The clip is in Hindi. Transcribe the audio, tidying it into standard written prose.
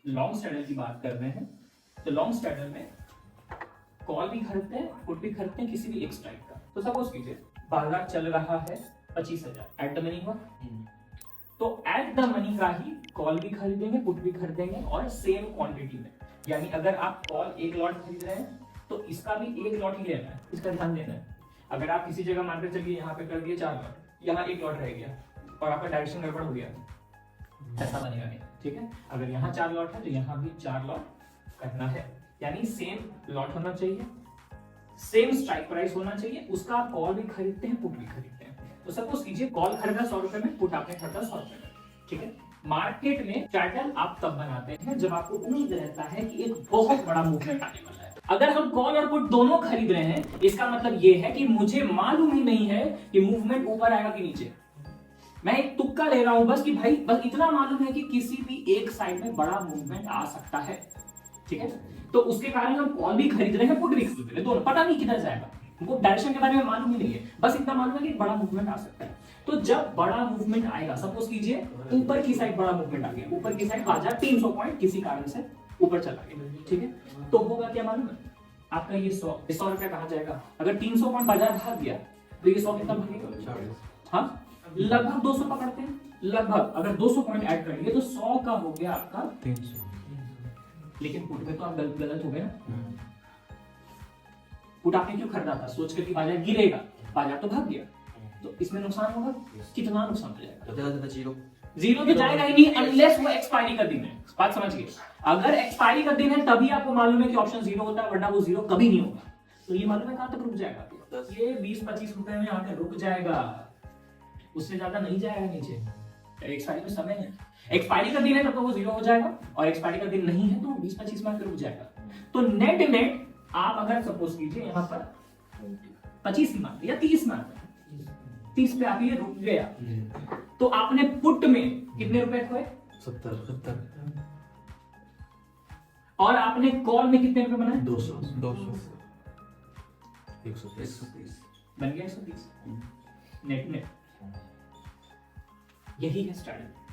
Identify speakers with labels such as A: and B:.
A: लॉन्ग स्ट्रैडल की बात कर रहे हैं तो लॉन्ग स्ट्रैडल में कॉल भी खरीदते हैं, पुट भी खरीदते हैं किसी भी एक स्ट्राइक का। तो सपोज कीजिए बाजार चल रहा है 25,000 एट द मनी हुआ, तो एट द मनी का ही कॉल भी खरीदेंगे, पुट भी खरीदेंगे और सेम क्वांटिटी में। यानी अगर आप कॉल एक लॉट खरीद रहे हैं तो इसका भी एक लॉट ही लेना है, इसका ध्यान देना है। अगर आप किसी जगह मान के चलिए यहाँ पे कर दिए 4 लॉट, यहाँ 1 लॉट रह गया और आपका डायरेक्शन गड़बड़ हो गया, ऐसा बनेगा नहीं, ठीक है। अगर यहाँ 4 लॉट है तो यहाँ भी 4 लॉट करना है, यानी सेम लॉट होना चाहिए, सेम स्ट्राइक प्राइस होना चाहिए, उसका आप कॉल भी खरीदते हैं, पुट भी खरीदते हैं। तो सपोज कीजिए कॉल खरीदा 100 रुपए में, पुट आपने खरीदा 100 रुपए में, ठीक है। मार्केट में स्ट्रैडल आप तब बनाते हैं जब आपको उम्मीद रहता है कि एक बहुत बड़ा मूवमेंट आने वाला है। अगर हम कॉल और पुट दोनों खरीद रहे हैं, इसका मतलब ये है कि मुझे मालूम ही नहीं है कि मूवमेंट ऊपर आएगा कि नीचे। मैं एक तुक्का ले रहा हूं बस कि भाई बस इतना मालूम है कि किसी भी एक साइड में बड़ा मूवमेंट आ सकता है, ठीक है। तो उसके कारण हम कॉल भी खरीद रहे हैं, पुट भी खरीद रहे हैं, दोनों पता नहीं किधर जाएगा, हमको डायरेक्शन के बारे में मालूम ही नहीं है, बस इतना मालूम है कि बड़ा मूवमेंट आ सकता है। तो जब बड़ा मूवमेंट आएगा, सपोज कीजिए ऊपर की साइड बड़ा मूवमेंट आ गया, ऊपर की साइड बाजार 300 पॉइंट किसी कारण से ऊपर चला गया, ठीक है। तो होगा क्या मालूम है, आपका ये 100 रुपया कहाँ जाएगा। अगर 300 पॉइंट बाजार भाग गया तो ये 100 कितना भागेगा, हाँ लगभग 200 पकड़ते हैं, लगभग अगर 200 पॉइंट ऐड करेंगे तो 100 का हो गया आपका 300। लेकिन पुट में तो आप गलत हो गए ना। पुट आपने क्यों खरीदा था, सोच कर कि बाजार गिरेगा, बाजार तो भाग गया, तो इसमें नुकसान होगा, कितना नुकसान हो जाएगा, जीरो तो जाएगा ही नहीं अनलेस वो एक्सपायरी का दिन है। बात समझिए, अगर एक्सपायरी का दिन है तभी आपको मालूम है कि ऑप्शन जीरो होता है, वरना वो जीरो कभी नहीं होगा। तो ये मालूम है कहां तक रुक जाएगा, ये 20-25 रुपए में आकर रुक जाएगा, उससे ज्यादा नहीं जाएगा नीचे। एक्सपायरी में समय है, एक्सपायरी का दिन है तब तो वो जीरो हो जाएगा, और एक्सपायरी का दिन नहीं है तो 20-25 में आकर रुक जाएगा। तो नेट नेट आप अगर सपोज कीजिए यहाँ पर 25 ही मानते या 30 मानते, 30 पे आप ये रुक गया, तो आपने पुट में कितने रुपए खोए, 70। और आपने कॉल में कितने रुपए बनाए, 200 130 बन गया 130 नेट नेट। यही है स्ट्रैटेजी।